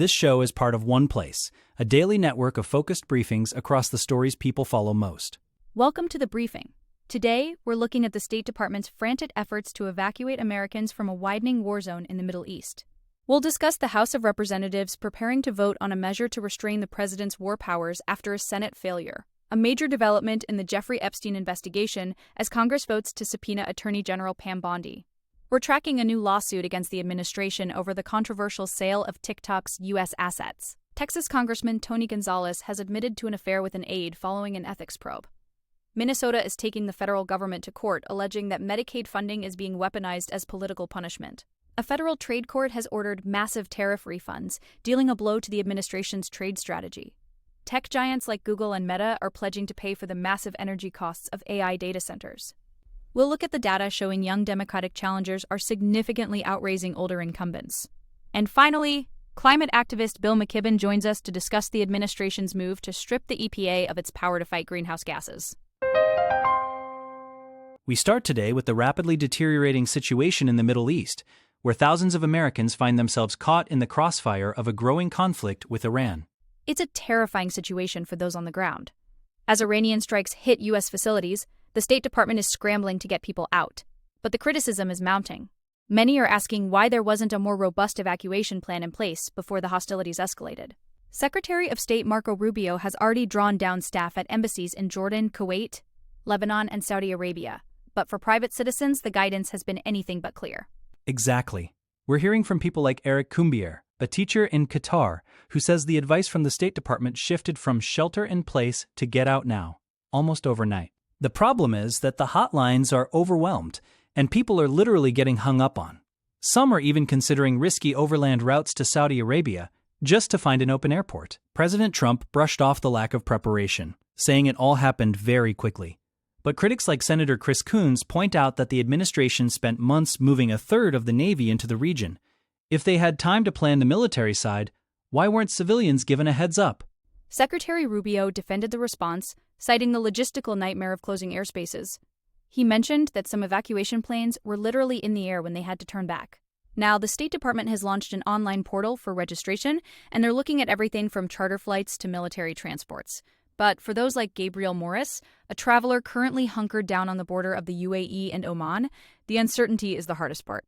This show is part of One Place, a daily network of focused briefings across the stories people follow most. Welcome to The Briefing. Today, we're looking at the State Department's frantic efforts to evacuate Americans from a widening war zone in the Middle East. We'll discuss the House of Representatives preparing to vote on a measure to restrain the president's war powers after a Senate failure, a major development in the Jeffrey Epstein investigation as Congress votes to subpoena Attorney General Pam Bondi. We're tracking a new lawsuit against the administration over the controversial sale of TikTok's U.S. assets. Texas Congressman Tony Gonzalez has admitted to an affair with an aide following an ethics probe. Minnesota is taking the federal government to court, alleging that Medicaid funding is being weaponized as political punishment. A federal trade court has ordered massive tariff refunds, dealing a blow to the administration's trade strategy. Tech giants like Google and Meta are pledging to pay for the massive energy costs of AI data centers. We'll look at the data showing young Democratic challengers are significantly outraising older incumbents. And finally, climate activist Bill McKibben joins us to discuss the administration's move to strip the EPA of its power to fight greenhouse gases. We start today with the rapidly deteriorating situation in the Middle East, where thousands of Americans find themselves caught in the crossfire of a growing conflict with Iran. It's a terrifying situation for those on the ground. As Iranian strikes hit U.S. facilities, the State Department is scrambling to get people out. But the criticism is mounting. Many are asking why there wasn't a more robust evacuation plan in place before the hostilities escalated. Secretary of State Marco Rubio has already drawn down staff at embassies in Jordan, Kuwait, Lebanon, and Saudi Arabia. But for private citizens, the guidance has been anything but clear. Exactly. We're hearing from people like Eric Kumbier, a teacher in Qatar, who says the advice from the State Department shifted from shelter in place to get out now, almost overnight. The problem is that the hotlines are overwhelmed, and people are literally getting hung up on. Some are even considering risky overland routes to Saudi Arabia just to find an open airport. President Trump brushed off the lack of preparation, saying it all happened very quickly. But critics like Senator Chris Coons point out that the administration spent months moving a third of the Navy into the region. If they had time to plan the military side, why weren't civilians given a heads up? Secretary Rubio defended the response, citing the logistical nightmare of closing airspaces. He mentioned that some evacuation planes were literally in the air when they had to turn back. Now, the State Department has launched an online portal for registration, and they're looking at everything from charter flights to military transports. But for those like Gabriel Morris, a traveler currently hunkered down on the border of the UAE and Oman, the uncertainty is the hardest part.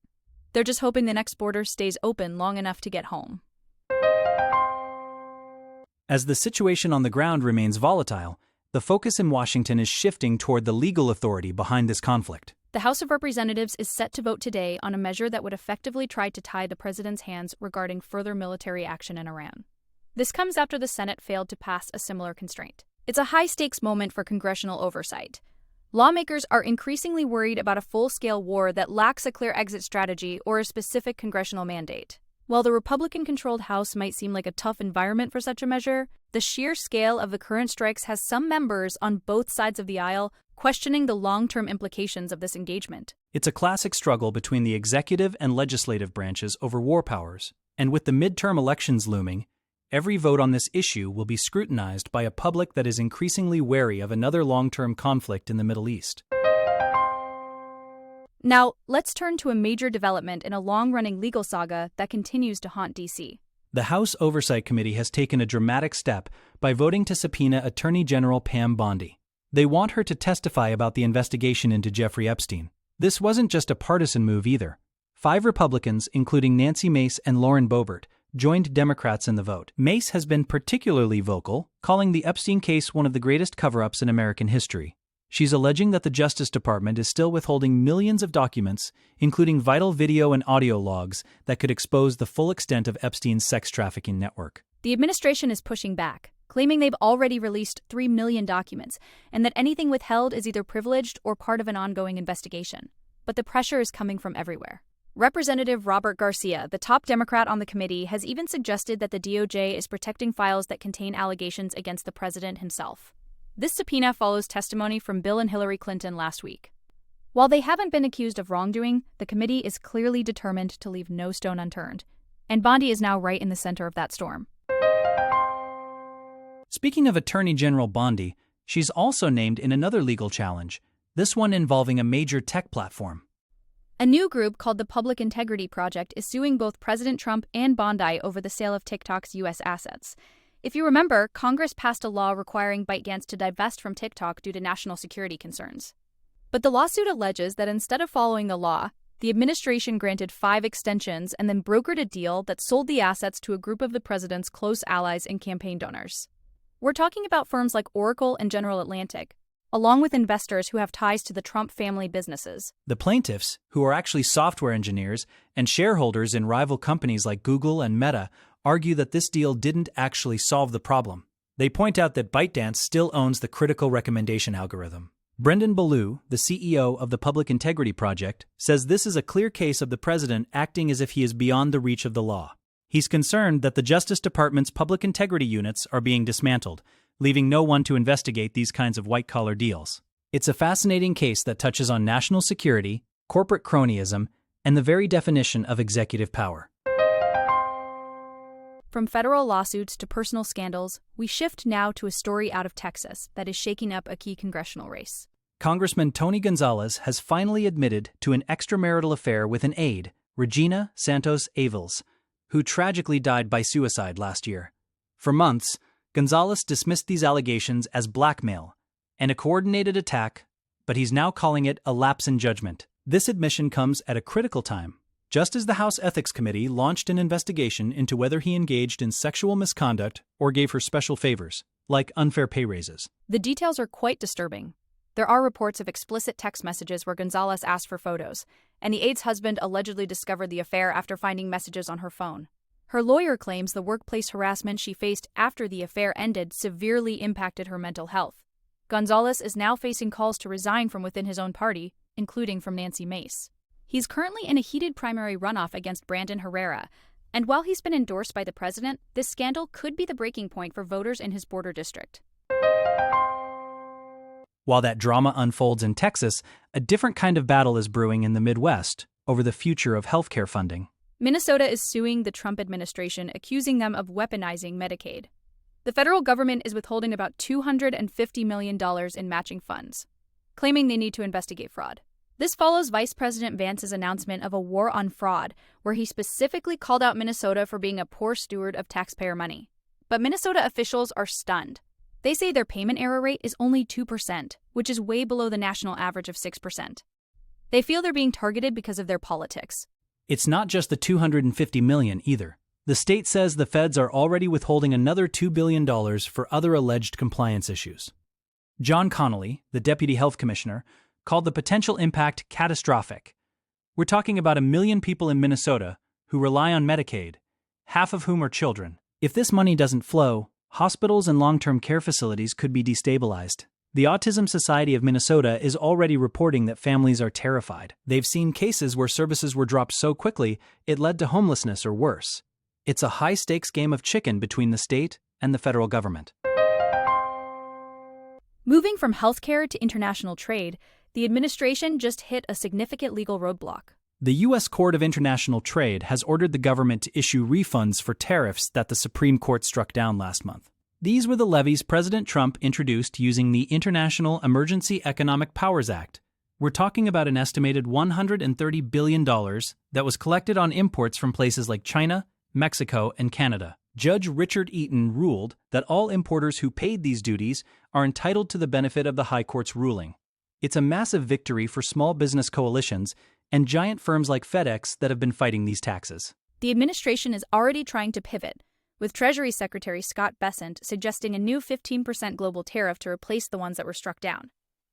They're just hoping the next border stays open long enough to get home. As the situation on the ground remains volatile, the focus in Washington is shifting toward the legal authority behind this conflict. The House of Representatives is set to vote today on a measure that would effectively try to tie the president's hands regarding further military action in Iran. This comes after the Senate failed to pass a similar constraint. It's a high-stakes moment for congressional oversight. Lawmakers are increasingly worried about a full-scale war that lacks a clear exit strategy or a specific congressional mandate. While the Republican-controlled House might seem like a tough environment for such a measure, the sheer scale of the current strikes has some members on both sides of the aisle questioning the long-term implications of this engagement. It's a classic struggle between the executive and legislative branches over war powers, and with the midterm elections looming, every vote on this issue will be scrutinized by a public that is increasingly wary of another long-term conflict in the Middle East. Now, let's turn to a major development in a long-running legal saga that continues to haunt D.C. The House Oversight Committee has taken a dramatic step by voting to subpoena Attorney General Pam Bondi. They want her to testify about the investigation into Jeffrey Epstein. This wasn't just a partisan move either. 5 Republicans, including Nancy Mace and Lauren Boebert, joined Democrats in the vote. Mace has been particularly vocal, calling the Epstein case one of the greatest cover-ups in American history. She's alleging that the Justice Department is still withholding millions of documents, including vital video and audio logs that could expose the full extent of Epstein's sex trafficking network. The administration is pushing back, claiming they've already released 3 million documents, and that anything withheld is either privileged or part of an ongoing investigation. But the pressure is coming from everywhere. Representative Robert Garcia, the top Democrat on the committee, has even suggested that the DOJ is protecting files that contain allegations against the president himself. This subpoena follows testimony from Bill and Hillary Clinton last week. While they haven't been accused of wrongdoing, the committee is clearly determined to leave no stone unturned. And Bondi is now right in the center of that storm. Speaking of Attorney General Bondi, she's also named in another legal challenge, this one involving a major tech platform. A new group called the Public Integrity Project is suing both President Trump and Bondi over the sale of TikTok's U.S. assets. If you remember, Congress passed a law requiring ByteDance to divest from TikTok due to national security concerns. But the lawsuit alleges that instead of following the law, the administration granted 5 extensions and then brokered a deal that sold the assets to a group of the president's close allies and campaign donors. We're talking about firms like Oracle and General Atlantic, along with investors who have ties to the Trump family businesses. The plaintiffs, who are actually software engineers and shareholders in rival companies like Google and Meta, argue that this deal didn't actually solve the problem. They point out that ByteDance still owns the critical recommendation algorithm. Brendan Ballou, the CEO of the Public Integrity Project, says this is a clear case of the president acting as if he is beyond the reach of the law. He's concerned that the Justice Department's public integrity units are being dismantled, leaving no one to investigate these kinds of white-collar deals. It's a fascinating case that touches on national security, corporate cronyism, and the very definition of executive power. From federal lawsuits to personal scandals, we shift now to a story out of Texas that is shaking up a key congressional race. Congressman Tony Gonzalez has finally admitted to an extramarital affair with an aide, Regina Santos Avils, who tragically died by suicide last year. For months, Gonzalez dismissed these allegations as blackmail and a coordinated attack, but he's now calling it a lapse in judgment. This admission comes at a critical time, just as the House Ethics Committee launched an investigation into whether he engaged in sexual misconduct or gave her special favors, like unfair pay raises. The details are quite disturbing. There are reports of explicit text messages where Gonzalez asked for photos, and the aide's husband allegedly discovered the affair after finding messages on her phone. Her lawyer claims the workplace harassment she faced after the affair ended severely impacted her mental health. Gonzalez is now facing calls to resign from within his own party, including from Nancy Mace. He's currently in a heated primary runoff against Brandon Herrera, and while he's been endorsed by the president, this scandal could be the breaking point for voters in his border district. While that drama unfolds in Texas, a different kind of battle is brewing in the Midwest over the future of healthcare funding. Minnesota is suing the Trump administration, accusing them of weaponizing Medicaid. The federal government is withholding about $250 million in matching funds, claiming they need to investigate fraud. This follows Vice President Vance's announcement of a war on fraud, where he specifically called out Minnesota for being a poor steward of taxpayer money. But Minnesota officials are stunned. They say their payment error rate is only 2%, which is way below the national average of 6%. They feel they're being targeted because of their politics. It's not just the $250 million either. The state says the feds are already withholding another $2 billion for other alleged compliance issues. John Connolly, the deputy health commissioner, called the potential impact catastrophic. We're talking about 1 million people in Minnesota who rely on Medicaid, half of whom are children. If this money doesn't flow, hospitals and long-term care facilities could be destabilized. The Autism Society of Minnesota is already reporting that families are terrified. They've seen cases where services were dropped so quickly it led to homelessness or worse. It's a high-stakes game of chicken between the state and the federal government. Moving from healthcare to international trade, the administration just hit a significant legal roadblock. The U.S. Court of International Trade has ordered the government to issue refunds for tariffs that the Supreme Court struck down last month. These were the levies President Trump introduced using the International Emergency Economic Powers Act. We're talking about an estimated $130 billion that was collected on imports from places like China, Mexico, and Canada. Judge Richard Eaton ruled that all importers who paid these duties are entitled to the benefit of the High Court's ruling. It's a massive victory for small business coalitions and giant firms like FedEx that have been fighting these taxes. The administration is already trying to pivot, with Treasury Secretary Scott Bessent suggesting a new 15% global tariff to replace the ones that were struck down.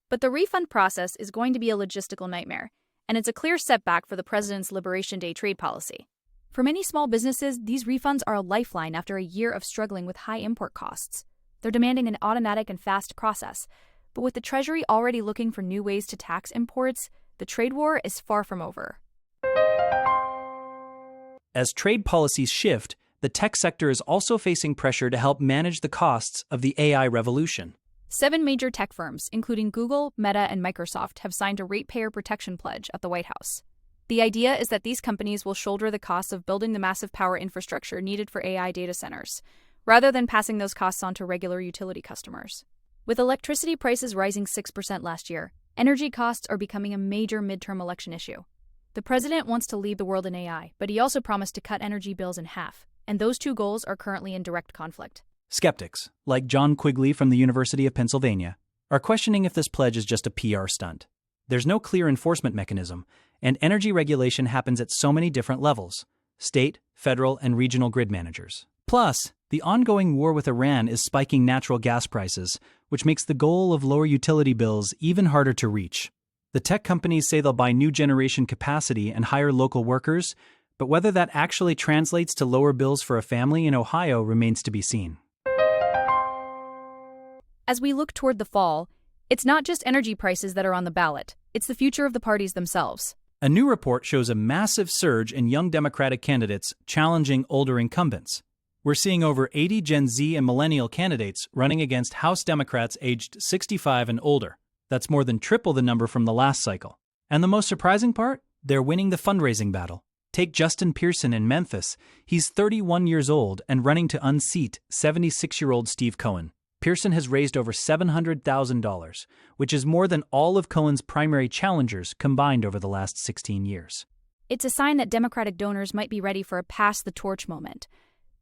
But the refund process is going to be a logistical nightmare, and it's a clear setback for the president's Liberation Day trade policy. For many small businesses, these refunds are a lifeline after a year of struggling with high import costs. They're demanding an automatic and fast process, but with the Treasury already looking for new ways to tax imports, the trade war is far from over. As trade policies shift, the tech sector is also facing pressure to help manage the costs of the AI revolution. 7 major tech firms, including Google, Meta, and Microsoft, have signed a ratepayer protection pledge at the White House. The idea is that these companies will shoulder the costs of building the massive power infrastructure needed for AI data centers, rather than passing those costs on to regular utility customers. With electricity prices rising 6% last year, energy costs are becoming a major midterm election issue. The president wants to lead the world in AI, but he also promised to cut energy bills in half, and those two goals are currently in direct conflict. Skeptics, like John Quigley from the University of Pennsylvania, are questioning if this pledge is just a PR stunt. There's no clear enforcement mechanism, and energy regulation happens at so many different levels: state, federal, and regional grid managers. Plus, the ongoing war with Iran is spiking natural gas prices, which makes the goal of lower utility bills even harder to reach. The tech companies say they'll buy new generation capacity and hire local workers, but whether that actually translates to lower bills for a family in Ohio remains to be seen. As we look toward the fall, it's not just energy prices that are on the ballot, it's the future of the parties themselves. A new report shows a massive surge in young Democratic candidates challenging older incumbents. We're seeing over 80 Gen Z and millennial candidates running against House Democrats aged 65 and older. That's more than triple the number from the last cycle. And the most surprising part? They're winning the fundraising battle. Take Justin Pearson in Memphis. He's 31 years old and running to unseat 76-year-old Steve Cohen. Pearson has raised over $700,000, which is more than all of Cohen's primary challengers combined over the last 16 years. It's a sign that Democratic donors might be ready for a pass-the-torch moment.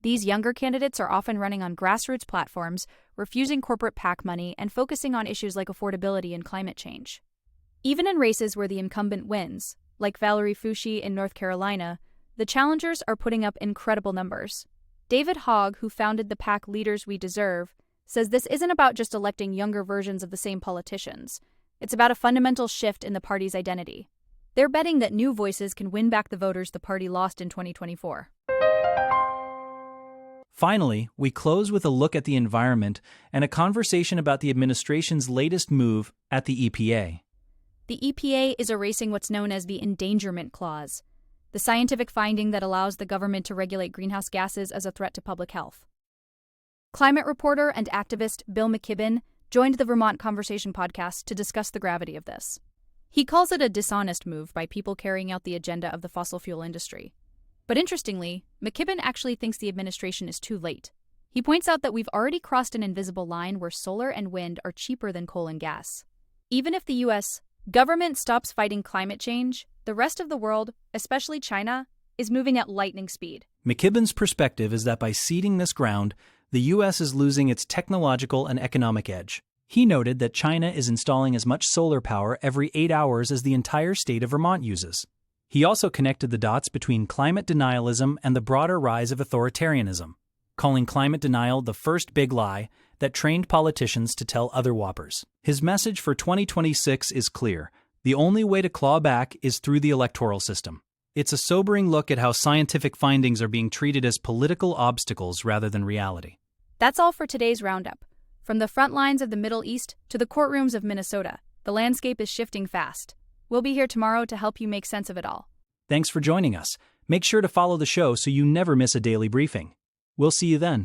These younger candidates are often running on grassroots platforms, refusing corporate PAC money, and focusing on issues like affordability and climate change. Even in races where the incumbent wins, like Valerie Foushee in North Carolina, the challengers are putting up incredible numbers. David Hogg, who founded the PAC Leaders We Deserve, says this isn't about just electing younger versions of the same politicians. It's about a fundamental shift in the party's identity. They're betting that new voices can win back the voters the party lost in 2024. Finally, we close with a look at the environment and a conversation about the administration's latest move at the EPA. The EPA is erasing what's known as the Endangerment Clause, the scientific finding that allows the government to regulate greenhouse gases as a threat to public health. Climate reporter and activist Bill McKibben joined the Vermont Conversation podcast to discuss the gravity of this. He calls it a dishonest move by people carrying out the agenda of the fossil fuel industry. But interestingly, McKibben actually thinks the administration is too late. He points out that we've already crossed an invisible line where solar and wind are cheaper than coal and gas. Even if the U.S. government stops fighting climate change, the rest of the world, especially China, is moving at lightning speed. McKibben's perspective is that by ceding this ground, the U.S. is losing its technological and economic edge. He noted that China is installing as much solar power every 8 hours as the entire state of Vermont uses. He also connected the dots between climate denialism and the broader rise of authoritarianism, calling climate denial the first big lie that trained politicians to tell other whoppers. His message for 2026 is clear. The only way to claw back is through the electoral system. It's a sobering look at how scientific findings are being treated as political obstacles rather than reality. That's all for today's roundup. From the front lines of the Middle East to the courtrooms of Minnesota, the landscape is shifting fast. We'll be here tomorrow to help you make sense of it all. Thanks for joining us. Make sure to follow the show so you never miss a daily briefing. We'll see you then.